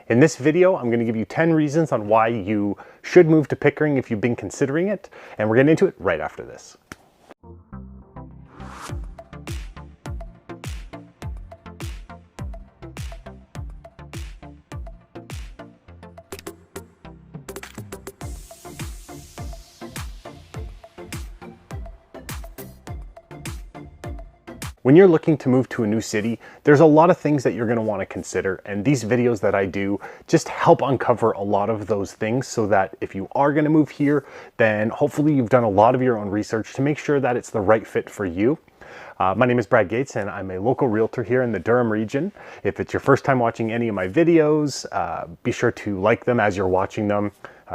In this video, I'm going to give you 10 reasons on why you should move to Pickering if you've been considering it, and we're getting into it right after this. When you're looking to move to a new city, there's a lot of things that you're going to want to consider, and these videos that I do just help uncover a lot of those things so that if you are going to move here, then hopefully you've done a lot of your own research to make sure that it's the right fit for you. My name is Brad Gates and I'm a local realtor here in the Durham region. If it's your first time watching any of my videos, be sure to like them as you're watching them.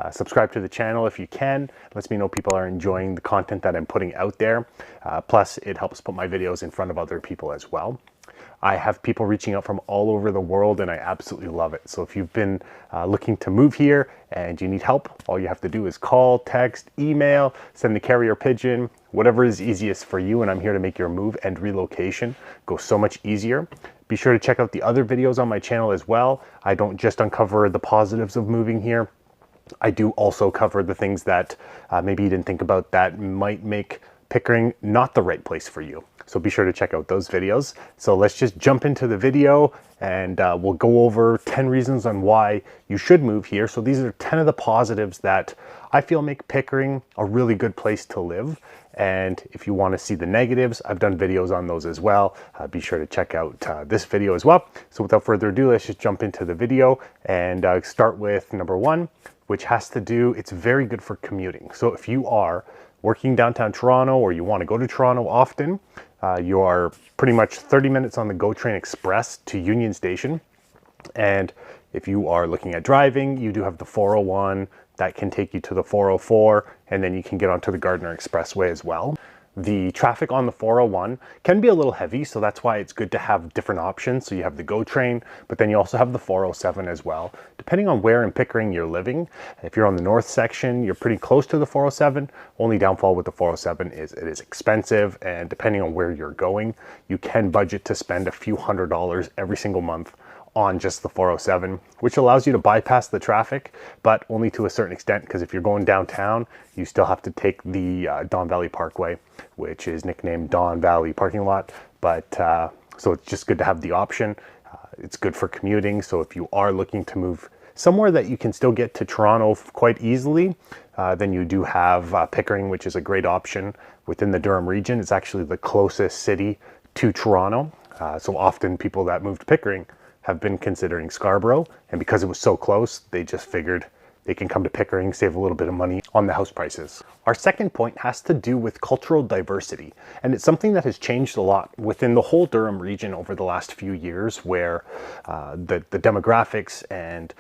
Subscribe to the channel if you can. It lets me know people are enjoying the content that I'm putting out there. Plus, it helps put my videos in front of other people as well. I have people reaching out from all over the world and I absolutely love it. So if you've been looking to move here and you need help, all you have to do is call, text, email, send the carrier pigeon, whatever is easiest for you, and I'm here to make your move and relocation go so much easier. Be sure to check out the other videos on my channel as well. I don't just uncover the positives of moving here. I do also cover the things that maybe you didn't think about that might make Pickering not the right place for you. So be sure to check out those videos. So let's just jump into the video and we'll go over 10 reasons on why you should move here. So these are 10 of the positives that I feel make Pickering a really good place to live. And if you want to see the negatives, I've done videos on those as well. Be sure to check out this video as well. So without further ado, let's just jump into the video and start with number one, which has to do, it's very good for commuting. So if you are working downtown Toronto or you want to go to Toronto often, you are pretty much 30 minutes on the GO Train Express to Union Station. And if you are looking at driving, you do have the 401 that can take you to the 404, and then you can get onto the Gardiner Expressway as well. The traffic on the 401 can be a little heavy, so that's why it's good to have different options. So you have the GO train, but then you also have the 407 as well. Depending on where in Pickering you're living, if you're on the north section, you're pretty close to the 407. Only downfall with the 407 is it is expensive, and depending on where you're going, you can budget to spend a few $100s every single month on just the 407, which allows you to bypass the traffic, but only to a certain extent, because if you're going downtown, you still have to take the Don Valley Parkway, which is nicknamed Don Valley Parking Lot. But so it's just good to have the option. It's good for commuting. So if you are looking to move somewhere that you can still get to Toronto quite easily, then you do have Pickering, which is a great option within the Durham region. It's actually the closest city to Toronto. So often people that moved to Pickering have been considering Scarborough, and because it was so close, they just figured they can come to Pickering, save a little bit of money on the house prices. Our second point has to do with cultural diversity, and it's something that has changed a lot within the whole Durham region over the last few years, where the demographics and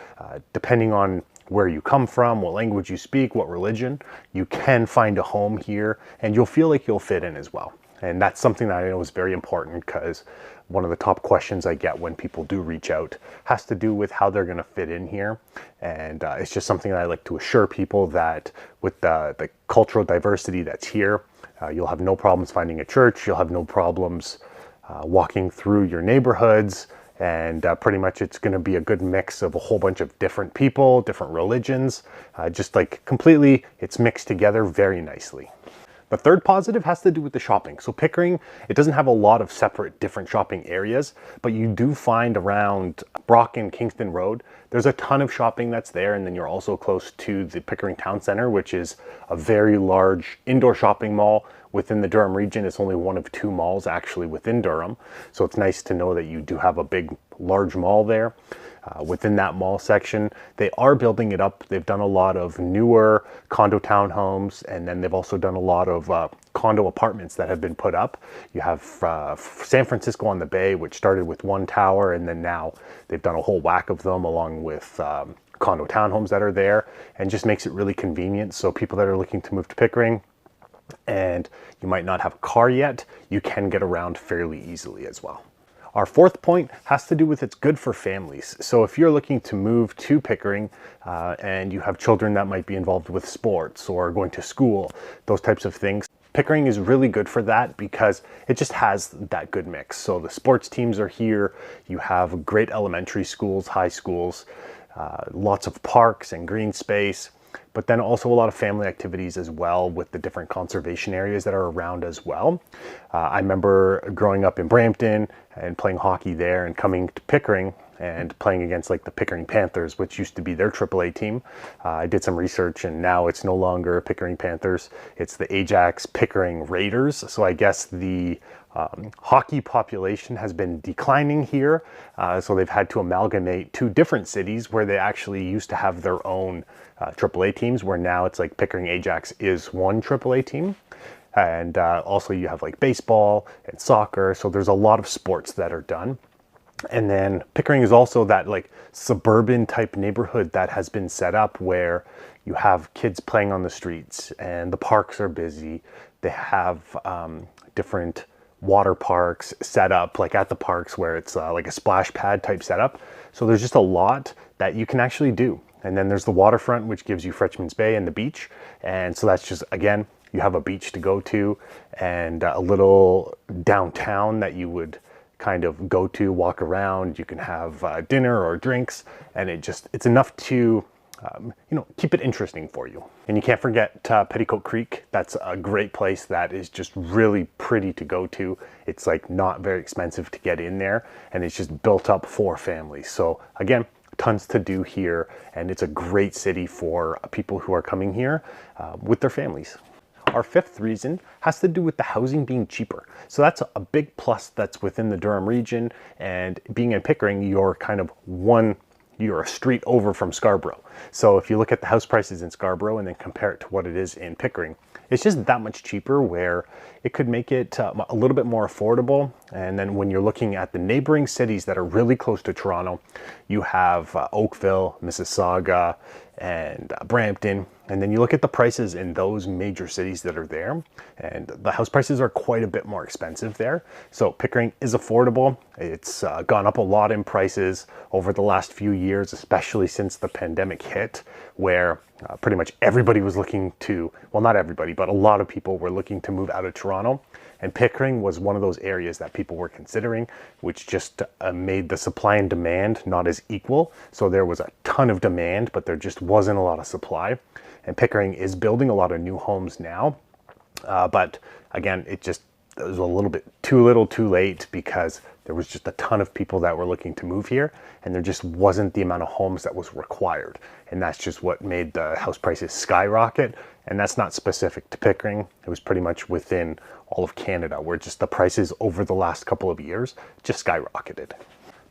depending on where you come from, what language you speak, what religion, you can find a home here and you'll feel like you'll fit in as well. And that's something that I know is very important, because one of the top questions I get when people do reach out has to do with how they're going to fit in here. And it's just something that I like to assure people that with the cultural diversity that's here, you'll have no problems finding a church. You'll have no problems walking through your neighborhoods. And pretty much it's going to be a good mix of a whole bunch of different people, different religions, just like completely, it's mixed together very nicely. The third positive has to do with the shopping. So Pickering, it doesn't have a lot of separate different shopping areas, but you do find around Brock and Kingston Road, there's a ton of shopping that's there. And then you're also close to the Pickering Town Center, which is a very large indoor shopping mall within the Durham region. It's only one of two malls actually within Durham. So it's nice to know that you do have a big, large mall there. Within that mall section, they are building it up. They've done a lot of newer condo townhomes, and then they've also done a lot of condo apartments that have been put up. You have San Francisco on the Bay, which started with one tower, and then now they've done a whole whack of them along with condo townhomes that are there, and just makes it really convenient. So people that are looking to move to Pickering and you might not have a car yet, you can get around fairly easily as well. Our fourth point has to do with it's good for families. So if you're looking to move to Pickering and you have children that might be involved with sports or going to school, those types of things, Pickering is really good for that because it just has that good mix. So the sports teams are here. You have great elementary schools, high schools. lots of parks and green space, but then also a lot of family activities as well with the different conservation areas that are around as well. I remember growing up in Brampton and playing hockey there and coming to Pickering and playing against like the Pickering Panthers, which used to be their AAA team. I did some research and now it's no longer Pickering Panthers, it's the Ajax Pickering Raiders. So I guess the hockey population has been declining here. So they've had to amalgamate two different cities where they actually used to have their own AAA teams, where now it's like Pickering Ajax is one AAA team. And also you have like baseball and soccer. So there's a lot of sports that are done. And then Pickering is also that like suburban type neighborhood that has been set up where you have kids playing on the streets and the parks are busy. They have different water parks set up like at the parks where it's like a splash pad type setup. So there's just a lot that you can actually do. And then there's the waterfront, which gives you Frenchmans Bay and the beach. And so that's just, again, you have a beach to go to and a little downtown that you would kind of go to, walk around. You can have dinner or drinks, and it's enough to keep it interesting for you. And you can't forget Petticoat Creek. That's a great place that is just really pretty to go to. It's like not very expensive to get in there, and it's just built up for families. So again, tons to do here, and it's a great city for people who are coming here with their families. Our fifth reason has to do with the housing being cheaper. So that's a big plus that's within the Durham region, and being in Pickering, you're a street over from Scarborough. So if you look at the house prices in Scarborough and then compare it to what it is in Pickering, it's just that much cheaper, where it could make it a little bit more affordable. And then when you're looking at the neighboring cities that are really close to Toronto, you have Oakville, Mississauga, and Brampton. And then you look at the prices in those major cities that are there, and the house prices are quite a bit more expensive there. So Pickering is affordable. It's gone up a lot in prices over the last few years, especially since the pandemic hit, where pretty much everybody was looking to, well, not everybody, but a lot of people were looking to move out of Toronto. And Pickering was one of those areas that people were considering, which just made the supply and demand not as equal. So there was a ton of demand, but there just wasn't a lot of supply. And Pickering is building a lot of new homes now. But again, it was a little bit too little too late, because there was just a ton of people that were looking to move here, and there just wasn't the amount of homes that was required. And that's just what made the house prices skyrocket. And that's not specific to Pickering. It was pretty much within all of Canada, where just the prices over the last couple of years just skyrocketed.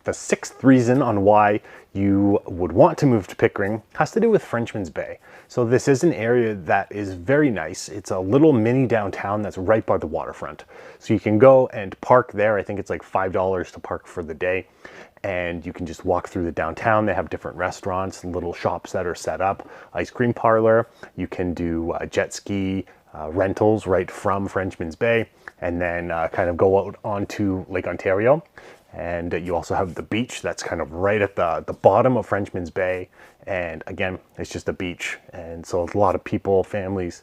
The sixth reason on why you would want to move to Pickering has to do with Frenchmans Bay. So this is an area that is very nice. It's a little mini downtown that's right by the waterfront. So you can go and park there. I think it's like $5 to park for the day. And you can just walk through the downtown. They have different restaurants, little shops that are set up, ice cream parlor. You can do jet ski rentals right from Frenchmans Bay, and then kind of go out onto Lake Ontario. And you also have the beach that's kind of right at the bottom of Frenchmans Bay. And again, it's just a beach. And so a lot of people, families,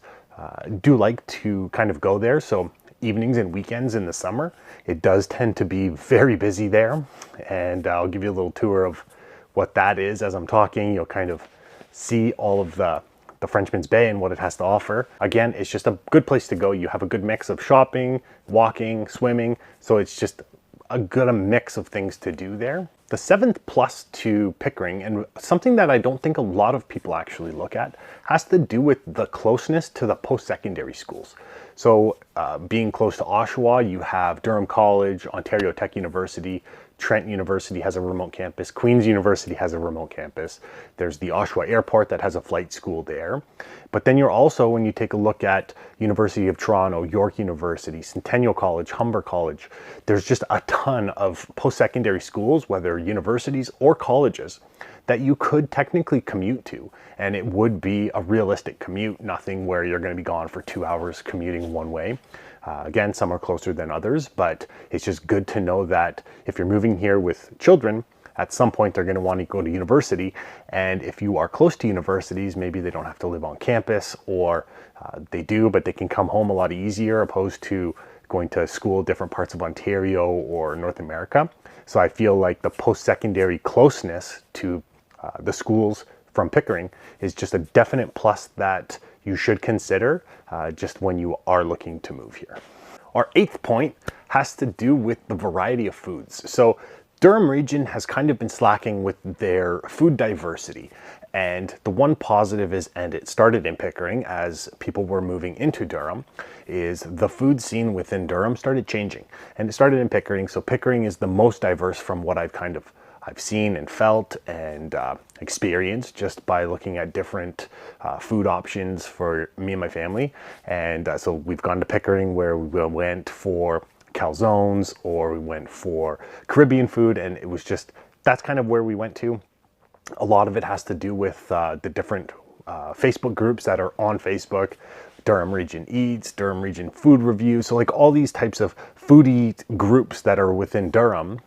do like to kind of go there. So evenings and weekends in the summer, it does tend to be very busy there. And I'll give you a little tour of what that is as I'm talking. You'll kind of see all of the Frenchmans Bay and what it has to offer. Again, it's just a good place to go. You have a good mix of shopping, walking, swimming. So it's just a good mix of things to do there. The seventh plus to Pickering, and something that I don't think a lot of people actually look at, has to do with the closeness to the post-secondary schools. So being close to Oshawa, you have Durham College, Ontario Tech University, Trent University has a remote campus, Queen's University has a remote campus. There's the Oshawa Airport that has a flight school there. But then you're also, when you take a look at University of Toronto, York University, Centennial College, Humber College, there's just a ton of post-secondary schools, whether universities or colleges, that you could technically commute to. And it would be a realistic commute, nothing where you're going to be gone for 2 hours commuting one way. Again, some are closer than others, but it's just good to know that if you're moving here with children, at some point they're going to want to go to university. And if you are close to universities, maybe they don't have to live on campus, or they do, but they can come home a lot easier, opposed to going to school different parts of Ontario or North America. So I feel like the post-secondary closeness to the schools from Pickering is just a definite plus that you should consider just when you are looking to move here. Our 8th point has to do with the variety of foods. So Durham region has kind of been slacking with their food diversity. And the one positive is, and it started in Pickering as people were moving into Durham, is the food scene within Durham started changing. And it started in Pickering. So Pickering is the most diverse from what I've seen and felt and experienced just by looking at different food options for me and my family. And so we've gone to Pickering where we went for calzones or we went for Caribbean food, and it was just, that's kind of where we went to. A lot of it has to do with the different Facebook groups that are on Facebook. Durham Region Eats, Durham Region Food Reviews. So like all these types of foodie groups that are within Durham,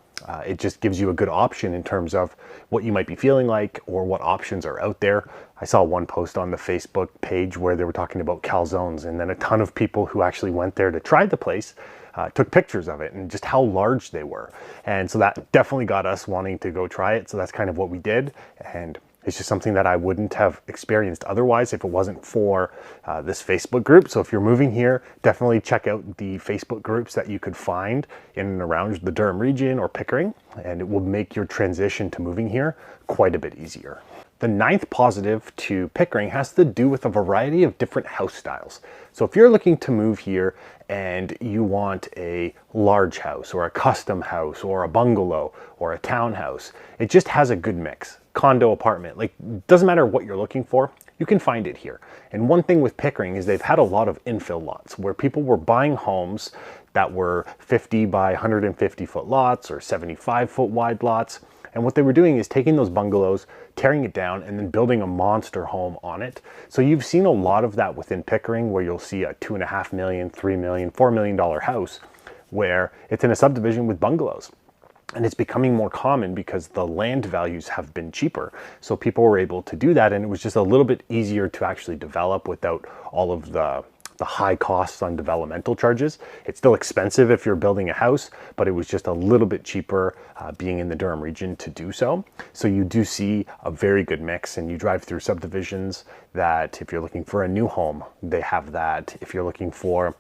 it just gives you a good option in terms of what you might be feeling like or what options are out there. I saw one post on the Facebook page where they were talking about calzones, and then a ton of people who actually went there to try the place took pictures of it and just how large they were. And so that definitely got us wanting to go try it. So that's kind of what we did. And it's just something that I wouldn't have experienced otherwise if it wasn't for this Facebook group. So if you're moving here, definitely check out the Facebook groups that you could find in and around the Durham region or Pickering, and it will make your transition to moving here quite a bit easier. The 9th positive to Pickering has to do with a variety of different house styles. So if you're looking to move here and you want a large house or a custom house or a bungalow or a townhouse, it just has a good mix. Condo, apartment, like doesn't matter what you're looking for, you can find it here. And one thing with Pickering is they've had a lot of infill lots where people were buying homes that were 50 by 150 foot lots or 75 foot wide lots. And what they were doing is taking those bungalows, tearing it down, and then building a monster home on it. So you've seen a lot of that within Pickering, where you'll see a $2.5 million, $3 million, $4 million house where it's in a subdivision with bungalows. And it's becoming more common because the land values have been cheaper. So people were able to do that, and it was just a little bit easier to actually develop without all of the high costs on developmental charges. It's still expensive if you're building a house, but it was just a little bit cheaper being in the Durham region to do so. So you do see a very good mix, and you drive through subdivisions that if you're looking for a new home, they have that. If you're looking for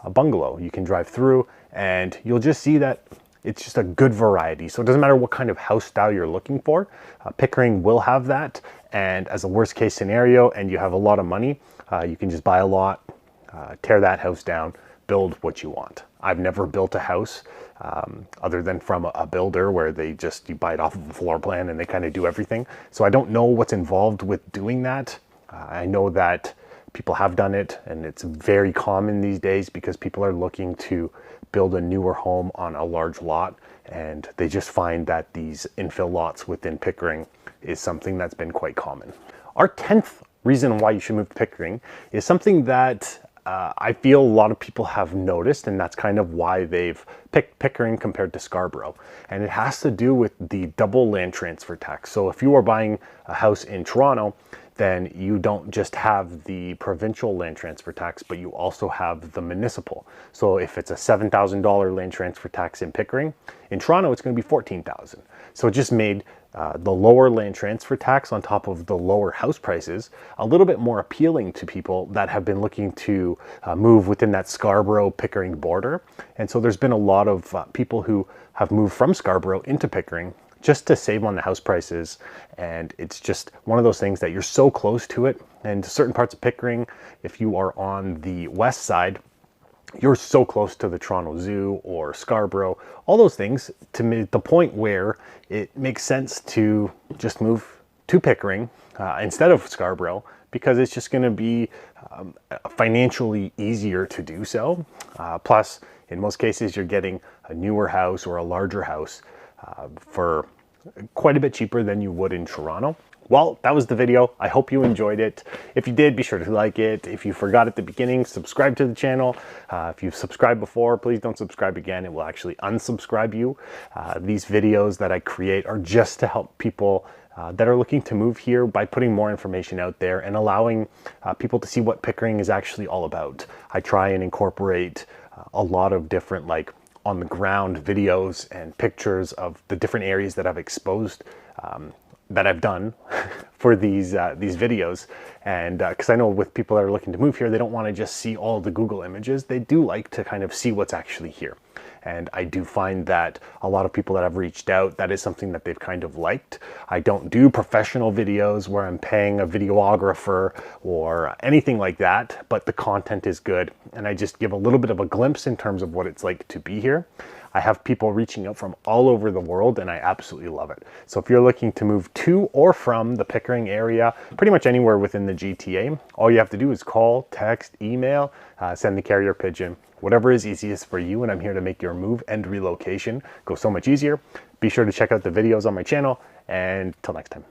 a bungalow, you can drive through and you'll just see that it's just a good variety. So it doesn't matter what kind of house style you're looking for, Pickering will have that. And as a worst case scenario, and you have a lot of money, you can just buy a lot, tear that house down, build what you want. I've never built a house other than from a builder where you buy it off of a floor plan and they kind of do everything. So I don't know what's involved with doing that. I know that people have done it, and it's very common these days because people are looking to build a newer home on a large lot, and they just find that these infill lots within Pickering is something that's been quite common. Our 10th reason why you should move to Pickering is something that I feel a lot of people have noticed, and that's kind of why they've picked Pickering compared to Scarborough. And it has to do with the double land transfer tax. So if you are buying a house in Toronto, then you don't just have the provincial land transfer tax, but you also have the municipal. So if it's a $7,000 land transfer tax in Pickering, in Toronto it's going to be $14,000. So it just made the lower land transfer tax on top of the lower house prices a little bit more appealing to people that have been looking to move within that Scarborough-Pickering border. And so there's been a lot of people who have moved from Scarborough into Pickering just to save on the house prices. And it's just one of those things that you're so close to it. And certain parts of Pickering, if you are on the west side, you're so close to the Toronto Zoo or Scarborough, all those things, to the point where it makes sense to just move to Pickering instead of Scarborough, because it's just going to be financially easier to do so. Plus, in most cases, you're getting a newer house or a larger house for quite a bit cheaper than you would in Toronto. Well, that was the video. I hope you enjoyed it. If you did, be sure to like it. If you forgot at the beginning, subscribe to the channel. If you've subscribed before, please don't subscribe again. It will actually unsubscribe you. These videos that I create are just to help people that are looking to move here by putting more information out there and allowing people to see what Pickering is actually all about. I try and incorporate a lot of different on the ground videos and pictures of the different areas that I've exposed that I've done for these videos. And because I know with people that are looking to move here, they don't want to just see all the Google images. They do like to kind of see what's actually here. And I do find that a lot of people that have reached out, that is something that they've kind of liked. I don't do professional videos where I'm paying a videographer or anything like that, but the content is good. And I just give a little bit of a glimpse in terms of what it's like to be here. I have people reaching out from all over the world, and I absolutely love it. So if you're looking to move to or from the Pickering area, pretty much anywhere within the GTA, all you have to do is call, text, email, send the carrier pigeon, whatever is easiest for you, and I'm here to make your move and relocation go so much easier. Be sure to check out the videos on my channel, and till next time.